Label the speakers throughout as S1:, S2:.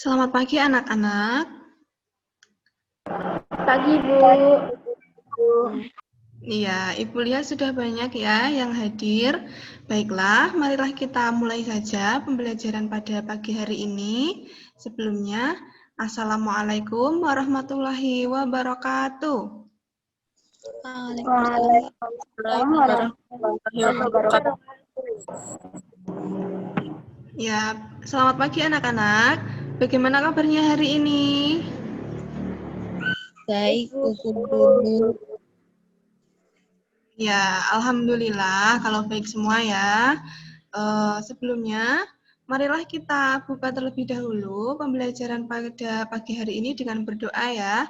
S1: Selamat pagi anak-anak.
S2: Pagi, Bu.
S1: Iya, Ibu lihat sudah banyak ya yang hadir. Baiklah, marilah kita mulai saja pembelajaran pada pagi hari ini. Sebelumnya, Assalamualaikum warahmatullahi wabarakatuh.
S2: Waalaikumsalam warahmatullahi wabarakatuh.
S1: Ya, selamat pagi anak-anak. Bagaimana kabarnya hari ini?
S2: Baik, Bu Guru.
S1: Ya, alhamdulillah kalau baik semua ya. Sebelumnya, marilah kita buka terlebih dahulu pembelajaran pada pagi hari ini dengan berdoa ya.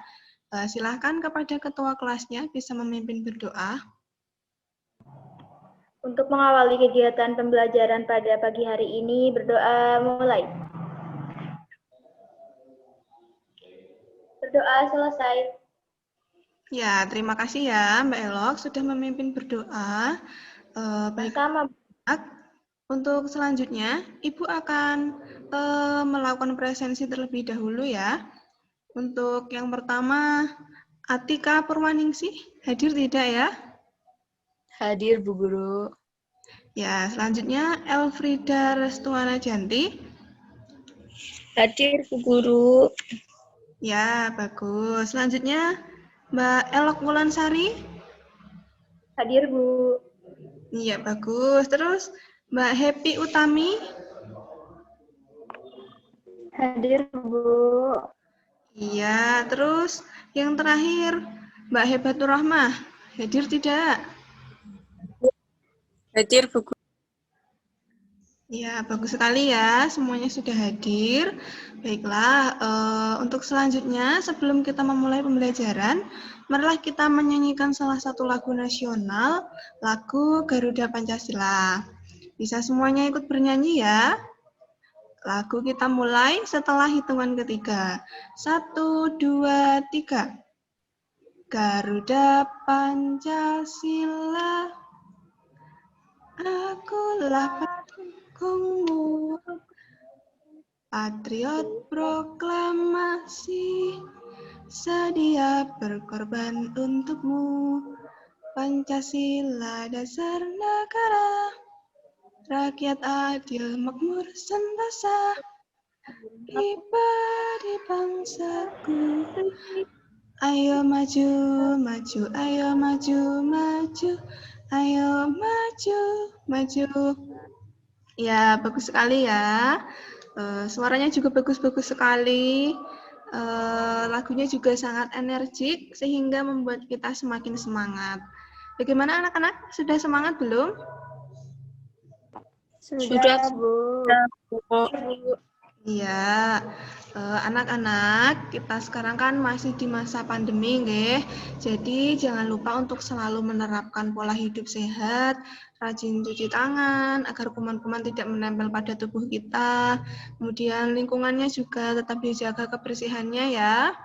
S1: Silahkan kepada ketua kelasnya bisa memimpin berdoa.
S2: Untuk mengawali kegiatan pembelajaran pada pagi hari ini, berdoa mulai. Berdoa selesai.
S1: Ya, terima kasih ya Mbak Elok sudah memimpin berdoa. Baik, untuk selanjutnya Ibu akan melakukan presensi terlebih dahulu ya. Untuk yang pertama, Atika Purwaningsih hadir tidak ya?
S2: Hadir, Bu Guru.
S1: Ya, selanjutnya Elfrida Restuana Janti.
S2: Hadir, Bu Guru.
S1: Ya, bagus. Selanjutnya Mbak Elok Wulansari.
S2: Hadir, Bu.
S1: Iya, bagus. Terus Mbak Happy Utami.
S2: Hadir, Bu.
S1: Iya, terus yang terakhir Mbak Hebatur Rahmah. Hadir tidak?
S2: Hadir, Bu Guru.
S1: Ya, bagus sekali ya. Semuanya sudah hadir. Baiklah, untuk selanjutnya sebelum kita memulai pembelajaran, marilah kita menyanyikan salah satu lagu nasional, lagu Garuda Pancasila. Bisa semuanya ikut bernyanyi ya. Lagu kita mulai setelah hitungan ketiga. 1, 2, 3. Garuda Pancasila, akulah pendukungmu, patriot proklamasi, sedia berkorban untukmu. Pancasila dasar negara, rakyat adil makmur sentosa, pribadi bangsaku. Ayo maju, maju, ayo maju, maju, ayo maju, maju. Ya, bagus sekali ya. Suaranya juga bagus-bagus sekali. Lagunya juga sangat energik sehingga membuat kita semakin semangat. Bagaimana anak-anak? Sudah semangat belum?
S2: Sudah, Bu.
S1: Iya, anak-anak, kita sekarang kan masih di masa pandemi, nggih. Jadi jangan lupa untuk selalu menerapkan pola hidup sehat, rajin cuci tangan agar kuman-kuman tidak menempel pada tubuh kita. Kemudian lingkungannya juga tetap dijaga kebersihannya ya.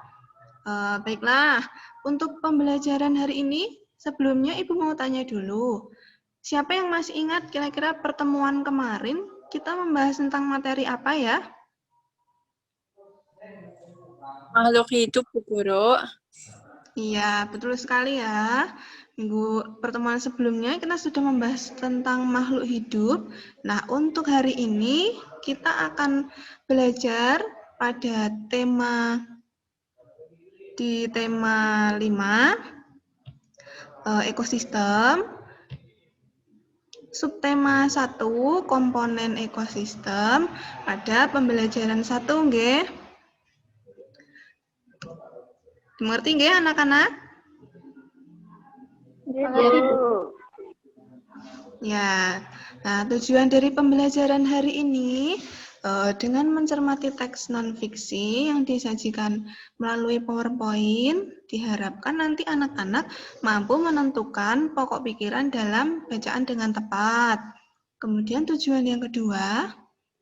S1: Baiklah, untuk pembelajaran hari ini, sebelumnya Ibu mau tanya dulu. Siapa yang masih ingat kira-kira pertemuan kemarin kita membahas tentang materi apa ya?
S2: Makhluk hidup, Bu Guru.
S1: Iya, betul sekali ya. Minggu pertemuan sebelumnya kita sudah membahas tentang makhluk hidup. Nah, untuk hari ini kita akan belajar pada tema 5, ekosistem. Subtema 1, komponen ekosistem pada pembelajaran 1, nggih. Mengerti nggih anak-anak? Ya, nah tujuan dari pembelajaran hari ini dengan mencermati teks non-fiksi yang disajikan melalui PowerPoint, diharapkan nanti anak-anak mampu menentukan pokok pikiran dalam bacaan dengan tepat. Kemudian tujuan yang kedua,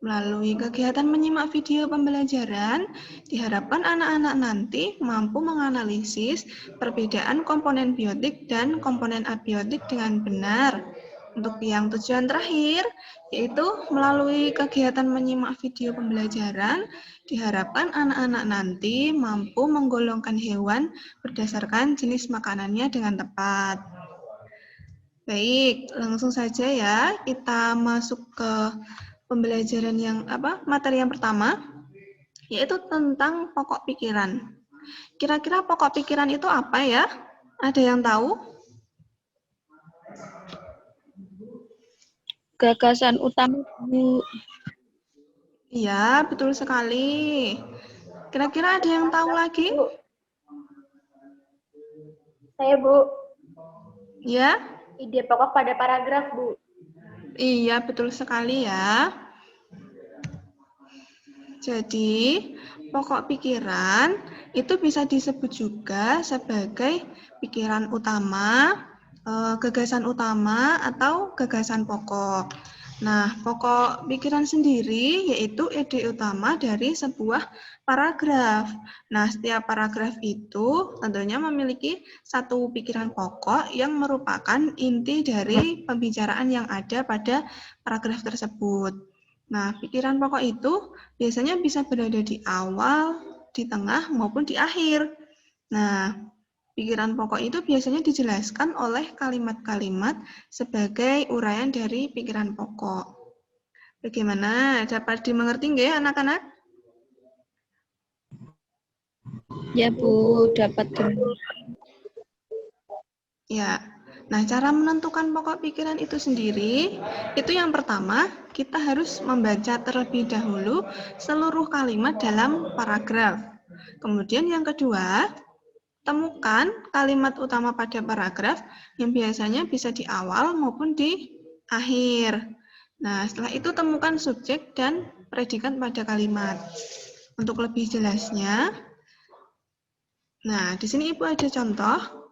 S1: melalui kegiatan menyimak video pembelajaran, diharapkan anak-anak nanti mampu menganalisis perbedaan komponen biotik dan komponen abiotik dengan benar. Untuk yang tujuan terakhir, yaitu melalui kegiatan menyimak video pembelajaran, diharapkan anak-anak nanti mampu menggolongkan hewan berdasarkan jenis makanannya dengan tepat. Baik, langsung saja ya, kita masuk ke pembelajaran materi yang pertama, yaitu tentang pokok pikiran. Kira-kira pokok pikiran itu apa ya? Ada yang tahu?
S3: Gagasan utama, Bu.
S1: Iya, betul sekali. Kira-kira ada yang tahu lagi?
S2: Bu. Saya, Bu.
S1: Ya?
S2: Ide pokok pada paragraf, Bu.
S1: Iya, betul sekali ya. Jadi, pokok pikiran itu bisa disebut juga sebagai pikiran utama, gagasan utama, atau gagasan pokok. Nah, pokok pikiran sendiri yaitu ide utama dari sebuah paragraf. Nah, setiap paragraf itu tentunya memiliki satu pikiran pokok yang merupakan inti dari pembicaraan yang ada pada paragraf tersebut. Nah, pikiran pokok itu biasanya bisa berada di awal, di tengah, maupun di akhir. Nah, pikiran pokok itu biasanya dijelaskan oleh kalimat-kalimat sebagai uraian dari pikiran pokok. Bagaimana? Dapat dimengerti nggak ya anak-anak?
S3: Ya, Bu, dapat.
S1: Ya. Nah, cara menentukan pokok pikiran itu sendiri, itu yang pertama, kita harus membaca terlebih dahulu seluruh kalimat dalam paragraf. Kemudian yang kedua, temukan kalimat utama pada paragraf yang biasanya bisa di awal maupun di akhir. Nah, setelah itu temukan subjek dan predikat pada kalimat. Untuk lebih jelasnya, nah, di sini Ibu ada contoh.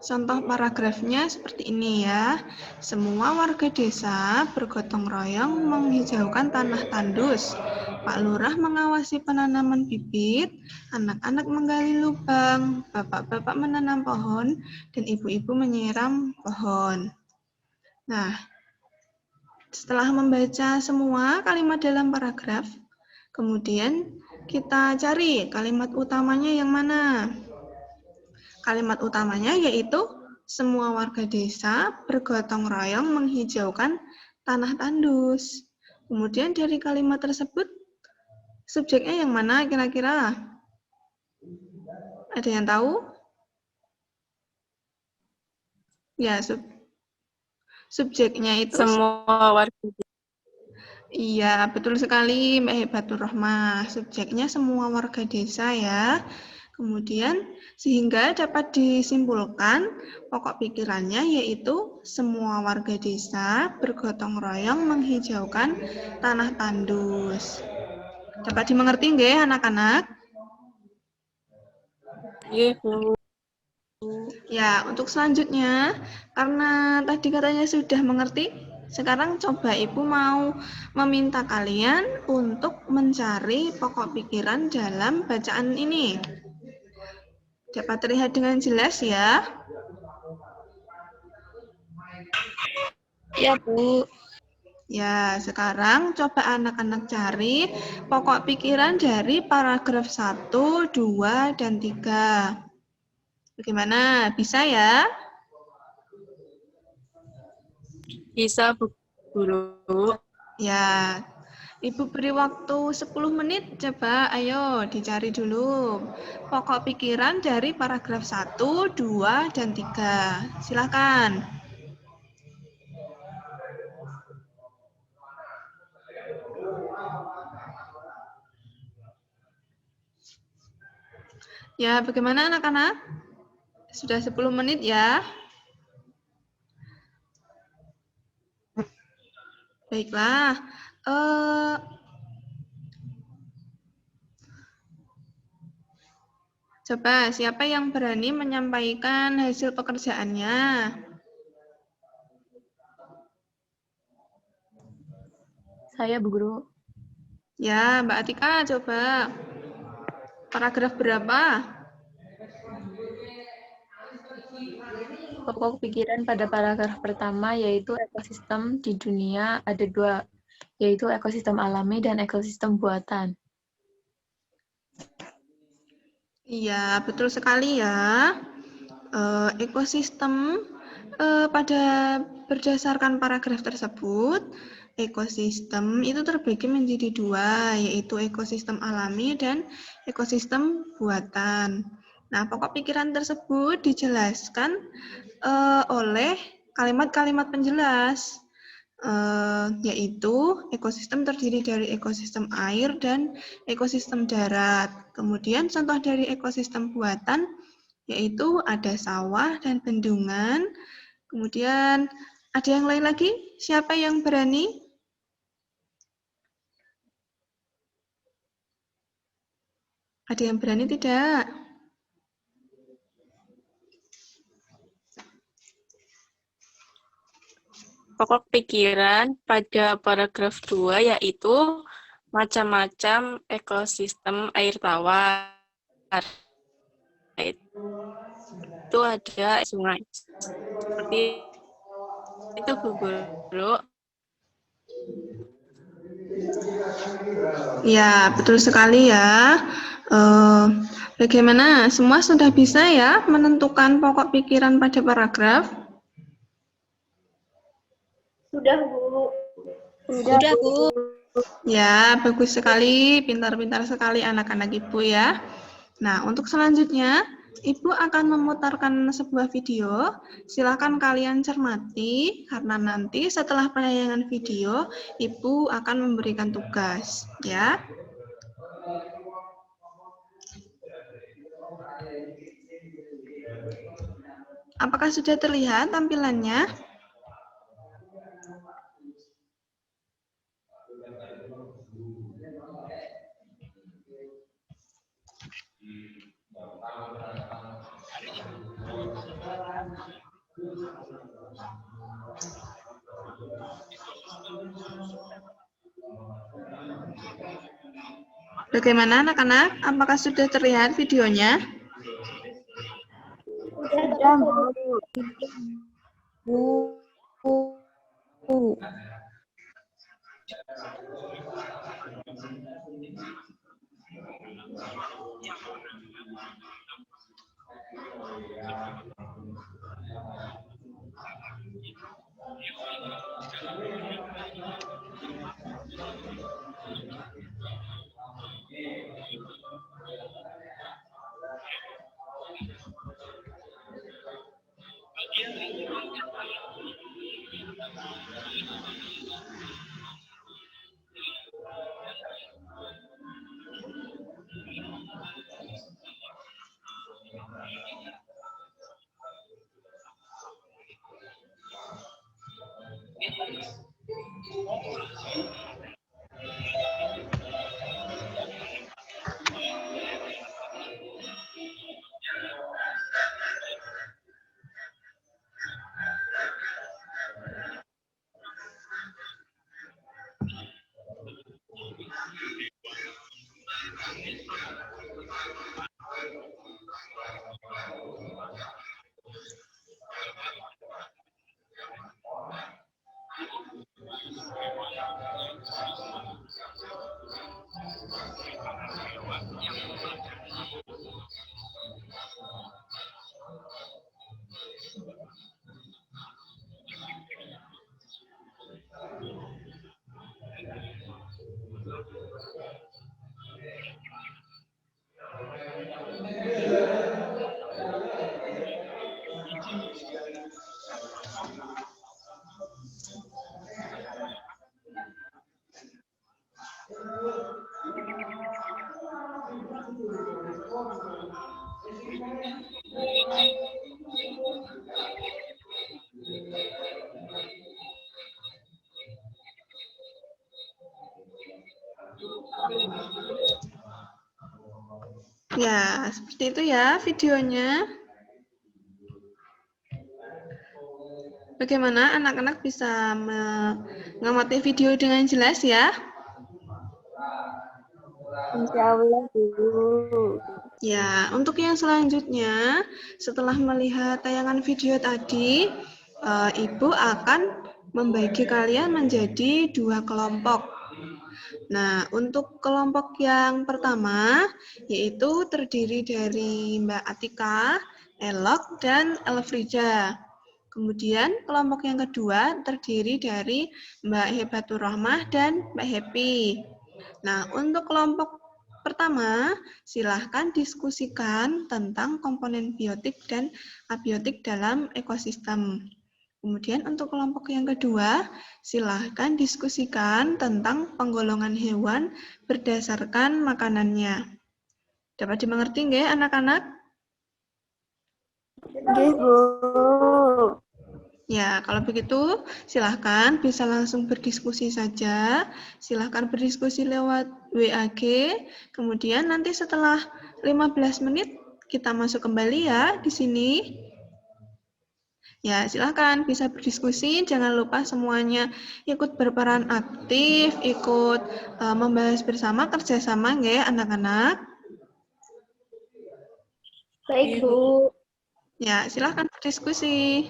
S1: Contoh paragrafnya seperti ini ya. Semua warga desa bergotong royong menghijaukan tanah tandus. Pak Lurah mengawasi penanaman bibit, anak-anak menggali lubang, bapak-bapak menanam pohon, dan ibu-ibu menyiram pohon. Nah, setelah membaca semua kalimat dalam paragraf, kemudian kita cari kalimat utamanya yang mana. Kalimat utamanya yaitu semua warga desa bergotong royong menghijaukan tanah tandus. Kemudian dari kalimat tersebut, subjeknya yang mana kira-kira? Ada yang tahu? Ya, subjeknya itu
S3: Semua warga.
S1: iya, betul sekali Mbak Hebatur Rohmah. Subjeknya semua warga desa ya. Kemudian sehingga dapat disimpulkan pokok pikirannya yaitu semua warga desa bergotong royong menghijaukan tanah tandus. Dapat dimengerti nggih anak-anak?
S3: Iya, Bu.
S1: Ya, untuk selanjutnya karena tadi katanya sudah mengerti, sekarang coba Ibu mau meminta kalian untuk mencari pokok pikiran dalam bacaan ini. Dapat terlihat dengan jelas ya.
S3: Ya, Bu.
S1: Ya, sekarang coba anak-anak cari pokok pikiran dari paragraf 1, 2, dan 3. Bagaimana? Bisa ya?
S3: Bisa, Bu Guru.
S1: Ya, Ibu beri waktu 10 menit, coba ayo dicari dulu pokok pikiran dari paragraf 1, 2, dan 3. Silakan. Ya, bagaimana anak-anak? Sudah 10 menit ya? Baiklah. Coba, siapa yang berani menyampaikan hasil pekerjaannya?
S3: Saya, Bu Guru.
S1: Ya, Mbak Atika, coba. Paragraf berapa?
S3: Pokok pikiran pada paragraf pertama yaitu ekosistem di dunia ada dua, yaitu ekosistem alami dan ekosistem buatan.
S1: Iya, betul sekali ya. Ekosistem pada berdasarkan paragraf tersebut, ekosistem itu terbagi menjadi dua, yaitu ekosistem alami dan ekosistem buatan. Nah, pokok pikiran tersebut dijelaskan oleh kalimat-kalimat penjelas, yaitu ekosistem terdiri dari ekosistem air dan ekosistem darat. Kemudian contoh dari ekosistem buatan yaitu ada sawah dan bendungan. Kemudian ada yang lain lagi? Siapa yang berani? Ada yang berani tidak?
S3: Pokok pikiran pada paragraf 2 yaitu macam-macam ekosistem air tawar. Itu ada sungai. Seperti itu, Bu Guru.
S1: Ya, betul sekali ya. Bagaimana? Semua sudah bisa ya menentukan pokok pikiran pada paragraf?
S2: Sudah, Bu.
S3: Sudah, Bu.
S1: Ya, bagus sekali. Pintar-pintar sekali anak-anak Ibu ya. Nah, untuk selanjutnya, Ibu akan memutarkan sebuah video. Silakan kalian cermati, karena nanti setelah penayangan video, Ibu akan memberikan tugas. Ya. Apakah sudah terlihat tampilannya? Bagaimana anak-anak? Apakah sudah terlihat videonya?
S2: Sudah,
S3: Bu.
S1: Ya, seperti itu ya videonya. Bagaimana anak-anak bisa mengamati video dengan jelas ya?
S2: Insya Allah, Bu.
S1: Ya, untuk yang selanjutnya, setelah melihat tayangan video tadi, Ibu akan membagi kalian menjadi 2 kelompok. Nah, untuk kelompok yang pertama, yaitu terdiri dari Mbak Atika, Elok, dan Elfrida. Kemudian kelompok yang kedua terdiri dari Mbak Hebatur Rahmah dan Mbak Happy. Nah, untuk kelompok pertama, silahkan diskusikan tentang komponen biotik dan abiotik dalam ekosistem. Kemudian untuk kelompok yang kedua, silahkan diskusikan tentang penggolongan hewan berdasarkan makanannya. Dapat dimengerti nggih anak-anak?
S2: Nggih, Bu.
S1: Ya, kalau begitu silahkan bisa langsung berdiskusi saja. Silahkan berdiskusi lewat WAG. Kemudian nanti setelah 15 menit kita masuk kembali ya di sini. Ya, silahkan bisa berdiskusi. Jangan lupa semuanya ikut berperan aktif, ikut membahas bersama, kerjasama ya anak-anak.
S2: Baik, Bu.
S1: Ya, silahkan berdiskusi.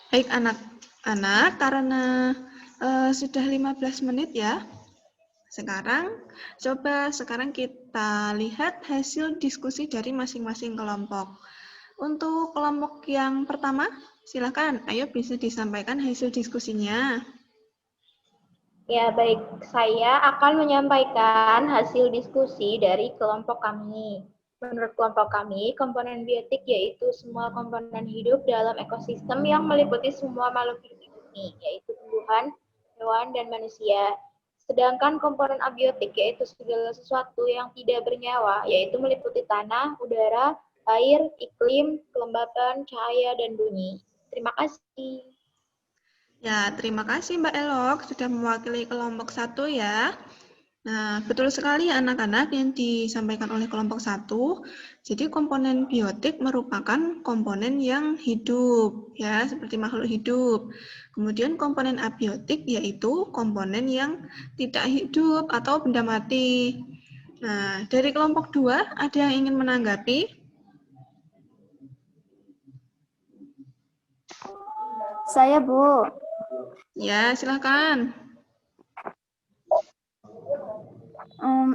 S1: Baik anak-anak, karena sudah 15 menit ya. Sekarang kita lihat hasil diskusi dari masing-masing kelompok. Untuk kelompok yang pertama, silakan, ayo bisa disampaikan hasil diskusinya.
S2: Ya, baik. Saya akan menyampaikan hasil diskusi dari kelompok kami. Menurut kelompok kami, komponen biotik yaitu semua komponen hidup dalam ekosistem yang meliputi semua makhluk hidup di bumi, yaitu tumbuhan, hewan, dan manusia. Sedangkan komponen abiotik yaitu segala sesuatu yang tidak bernyawa, yaitu meliputi tanah, udara, air, iklim, kelembapan, cahaya, dan bunyi. Terima kasih.
S1: Ya, terima kasih Mbak Elok sudah mewakili kelompok 1 ya. Nah, betul sekali anak-anak yang disampaikan oleh kelompok 1. Jadi komponen biotik merupakan komponen yang hidup, ya, seperti makhluk hidup. Kemudian komponen abiotik yaitu komponen yang tidak hidup atau benda mati. Nah, dari kelompok 2 ada yang ingin menanggapi?
S2: Saya, Bu.
S1: Ya, silakan.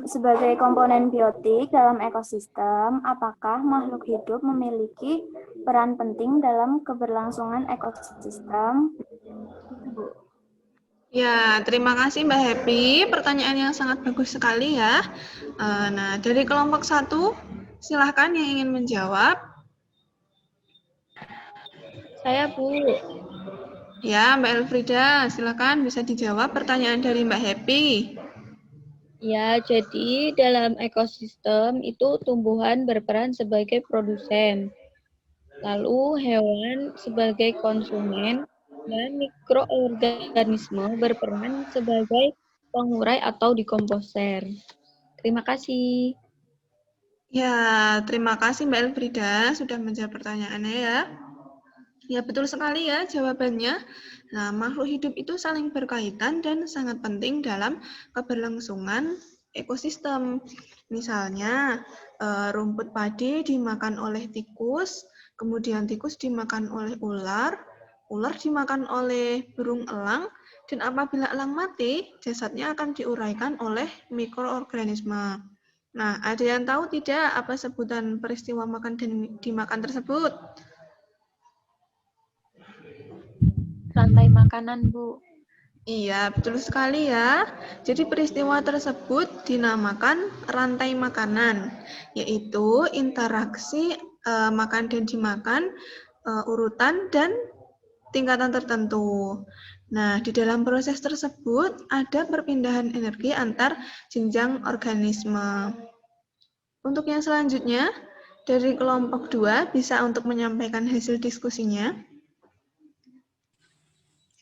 S2: Sebagai komponen biotik dalam ekosistem, apakah makhluk hidup memiliki peran penting dalam keberlangsungan ekosistem?
S1: Ya, terima kasih Mbak Happy. Pertanyaan yang sangat bagus sekali ya. Nah, dari kelompok 1, silahkan yang ingin menjawab.
S3: Saya, Bu.
S1: Ya, Mbak Elfrida, silakan bisa dijawab pertanyaan dari Mbak Happy.
S3: Ya, jadi dalam ekosistem itu tumbuhan berperan sebagai produsen, lalu hewan sebagai konsumen, dan mikroorganisme berperan sebagai pengurai atau dekomposer. Terima kasih.
S1: Ya, terima kasih Mbak Elfrida sudah menjawab pertanyaannya ya. Ya, betul sekali ya jawabannya. Nah, makhluk hidup itu saling berkaitan dan sangat penting dalam keberlangsungan ekosistem. Misalnya, rumput padi dimakan oleh tikus, kemudian tikus dimakan oleh ular, ular dimakan oleh burung elang, dan apabila elang mati, jasadnya akan diuraikan oleh mikroorganisme. Nah, ada yang tahu tidak apa sebutan peristiwa makan dan dimakan tersebut?
S3: Rantai makanan, Bu.
S1: Iya, betul sekali ya. Jadi peristiwa tersebut dinamakan rantai makanan, yaitu interaksi makan dan dimakan, urutan dan tingkatan tertentu. Nah, di dalam proses tersebut ada perpindahan energi antar jenjang organisme. Untuk yang selanjutnya, dari kelompok 2 bisa untuk menyampaikan hasil diskusinya.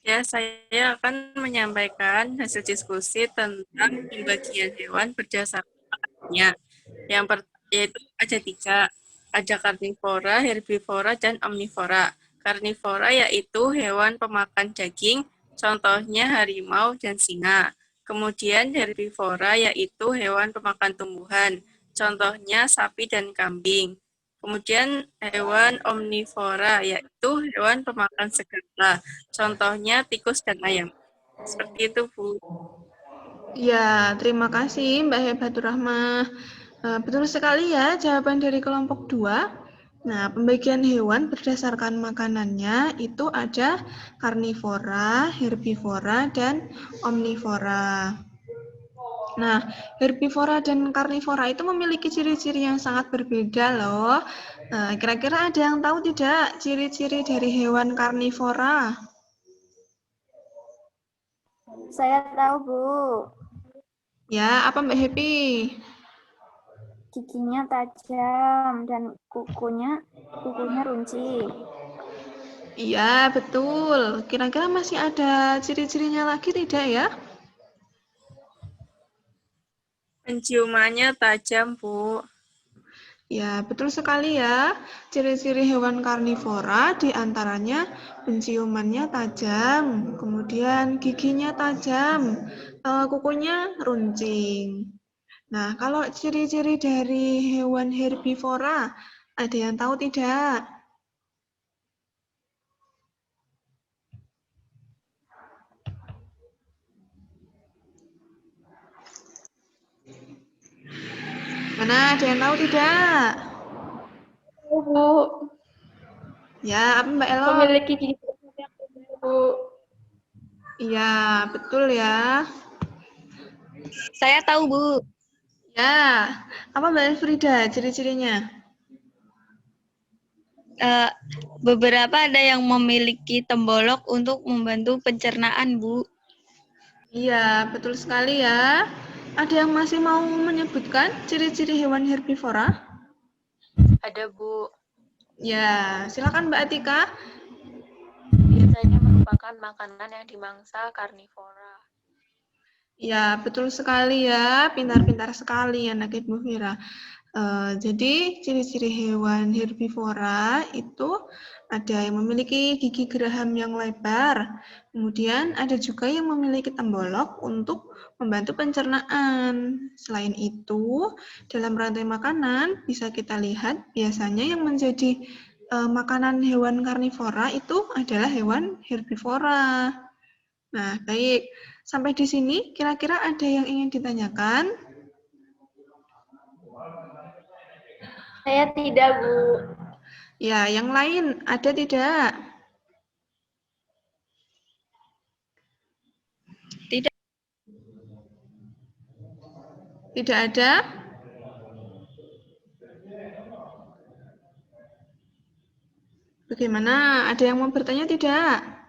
S4: Ya, saya akan menyampaikan hasil diskusi tentang pembagian hewan berdasarkan makanannya. Yaitu ada 3, ada karnivora, herbivora, dan omnivora. Karnivora yaitu hewan pemakan daging, contohnya harimau dan singa. Kemudian herbivora yaitu hewan pemakan tumbuhan, contohnya sapi dan kambing. Kemudian hewan omnivora yaitu hewan pemakan segala, contohnya tikus dan ayam. Seperti itu, Bu.
S1: Ya, terima kasih Mbak Hebatur Rahmah. Betul sekali ya jawaban dari kelompok 2. Nah, pembagian hewan berdasarkan makanannya itu ada karnivora, herbivora, dan omnivora. Nah, herbivora dan karnivora itu memiliki ciri-ciri yang sangat berbeda loh. Kira-kira ada yang tahu tidak ciri-ciri dari hewan karnivora?
S5: Saya tahu, Bu.
S1: Ya, apa Mbak Happy?
S5: Giginya tajam dan kukunya runcing.
S1: Iya, betul. Kira-kira masih ada ciri-cirinya lagi tidak ya?
S4: Penciumannya tajam, Bu.
S1: Ya, betul sekali ya. Ciri-ciri hewan karnivora diantaranya penciumannya tajam, kemudian giginya tajam, kukunya runcing. Nah, kalau ciri-ciri dari hewan herbivora, ada yang tahu tidak? Mana ada yang tahu tidak?
S2: Bu,
S1: Ya, apa Mbak Elo?
S2: memiliki gigi yang benar, Bu.
S1: Iya, betul ya.
S6: Saya tahu, Bu.
S1: Ya, apa Mbak Elfrida ciri-cirinya?
S6: Beberapa ada yang memiliki tembolok untuk membantu pencernaan, Bu.
S1: Iya, betul sekali ya. Ada yang masih mau menyebutkan ciri-ciri hewan herbivora?
S3: Ada, Bu.
S1: Ya, silakan Mbak Atika.
S3: Biasanya merupakan makanan yang dimangsa karnivora.
S1: Ya, betul sekali ya. Pintar-pintar sekali anak Ibu Fira. Jadi, ciri-ciri hewan herbivora itu ada yang memiliki gigi geraham yang lebar, kemudian ada juga yang memiliki tembolok untuk membantu pencernaan. Selain itu, dalam rantai makanan bisa kita lihat biasanya yang menjadi makanan hewan karnivora itu adalah hewan herbivora. Nah, baik. Sampai di sini, kira-kira ada yang ingin ditanyakan?
S2: Saya tidak, Bu.
S1: Ya, yang lain ada tidak?
S6: Tidak.
S1: Tidak ada? Bagaimana? Ada yang mau bertanya tidak?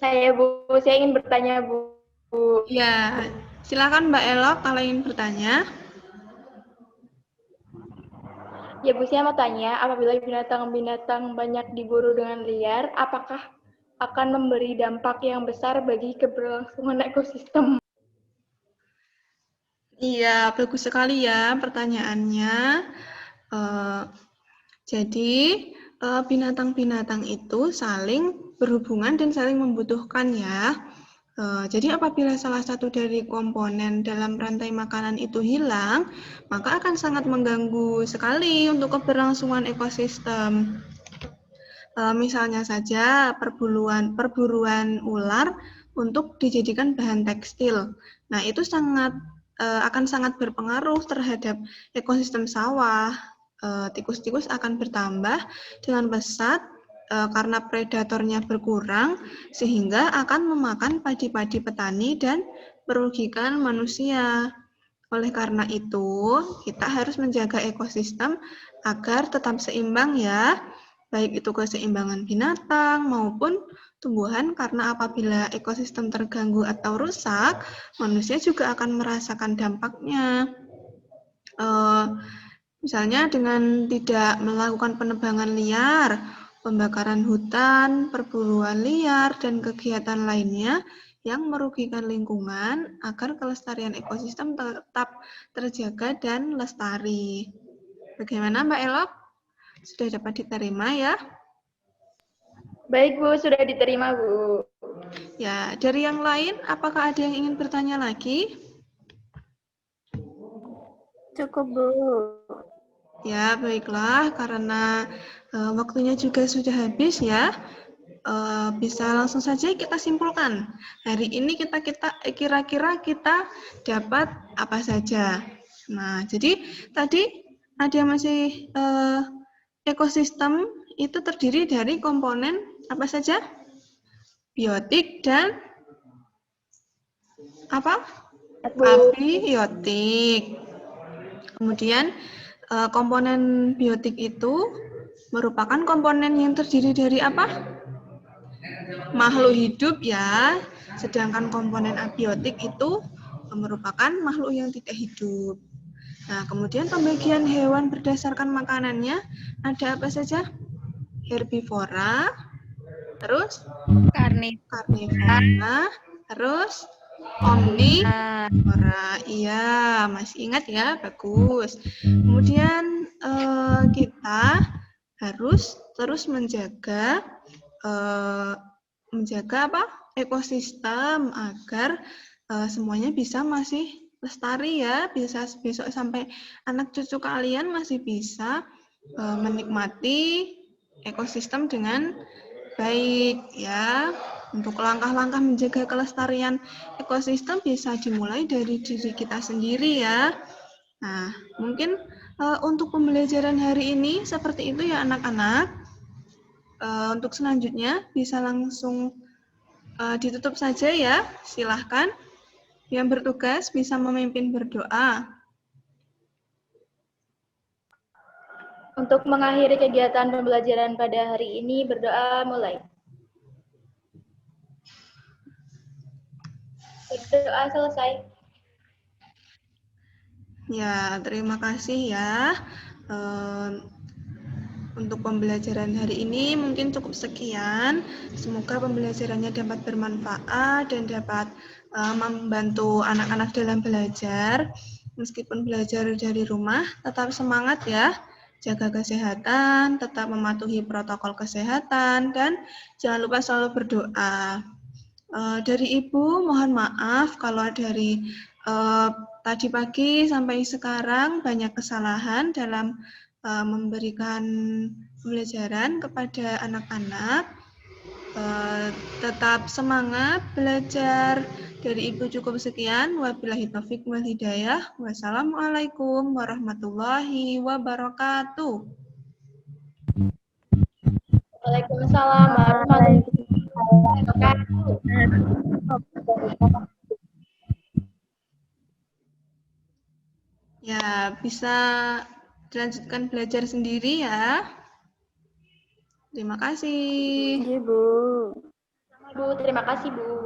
S2: Saya, Bu. Saya ingin bertanya, Bu.
S1: Ya, silakan Mbak Elok kalau ingin bertanya.
S2: Ya, Bu, saya mau tanya, apabila binatang-binatang banyak diburu dengan liar, apakah akan memberi dampak yang besar bagi keberlangsungan ekosistem?
S1: Iya, bagus sekali ya pertanyaannya. Jadi, binatang-binatang itu saling berhubungan dan saling membutuhkan ya. Jadi apabila salah satu dari komponen dalam rantai makanan itu hilang, maka akan sangat mengganggu sekali untuk keberlangsungan ekosistem. Misalnya saja perburuan ular untuk dijadikan bahan tekstil. Nah, itu akan sangat berpengaruh terhadap ekosistem sawah. Tikus-tikus akan bertambah dengan pesat karena predatornya berkurang, sehingga akan memakan padi-padi petani dan merugikan manusia. Oleh karena itu, kita harus menjaga ekosistem agar tetap seimbang ya, baik itu keseimbangan binatang maupun tumbuhan, karena apabila ekosistem terganggu atau rusak, manusia juga akan merasakan dampaknya. Misalnya dengan tidak melakukan penebangan liar, pembakaran hutan, perburuan liar, dan kegiatan lainnya yang merugikan lingkungan agar kelestarian ekosistem tetap terjaga dan lestari. Bagaimana Mbak Elok? Sudah dapat diterima ya?
S2: Baik Bu, sudah diterima Bu.
S1: Ya, dari yang lain, apakah ada yang ingin bertanya lagi?
S5: Cukup, Bu.
S1: Ya, baiklah, karena waktunya juga sudah habis ya. Bisa langsung saja kita simpulkan. Hari ini kira-kira kita dapat apa saja. Nah, jadi tadi ada masih ekosistem itu terdiri dari komponen apa saja? Biotik dan apa? Abiotik. Kemudian komponen biotik itu merupakan komponen yang terdiri dari apa? Makhluk hidup ya, sedangkan komponen abiotik itu merupakan makhluk yang tidak hidup. Nah, kemudian pembagian hewan berdasarkan makanannya ada apa saja? Herbivora, terus karnivora, terus omnivora. Iya, masih ingat ya, bagus. Kemudian kita harus terus menjaga apa? Ekosistem agar semuanya bisa masih lestari ya, bisa besok sampai anak cucu kalian masih bisa menikmati ekosistem dengan baik ya. Untuk langkah-langkah menjaga kelestarian ekosistem bisa dimulai dari diri kita sendiri ya. Nah, mungkin untuk pembelajaran hari ini seperti itu ya anak-anak. Untuk selanjutnya bisa langsung ditutup saja ya, silahkan. Yang bertugas bisa memimpin berdoa.
S2: Untuk mengakhiri kegiatan pembelajaran pada hari ini, berdoa mulai. Berdoa selesai.
S1: Ya, terima kasih ya. Untuk pembelajaran hari ini mungkin cukup sekian. Semoga pembelajarannya dapat bermanfaat dan dapat membantu anak-anak dalam belajar. Meskipun belajar dari rumah, tetap semangat ya. Jaga kesehatan, tetap mematuhi protokol kesehatan, dan jangan lupa selalu berdoa. Dari Ibu, mohon maaf kalau dari tadi pagi sampai sekarang banyak kesalahan dalam memberikan pembelajaran kepada anak-anak. Tetap semangat belajar. Dari Ibu cukup sekian. Wabillahi taufiq wal hidayah. Wassalamualaikum warahmatullahi wabarakatuh.
S2: Waalaikumsalam warahmatullahi wabarakatuh.
S1: Ya, bisa dilanjutkan belajar sendiri ya. Terima kasih.
S5: Iya, Bu.
S2: Bu, terima kasih Bu.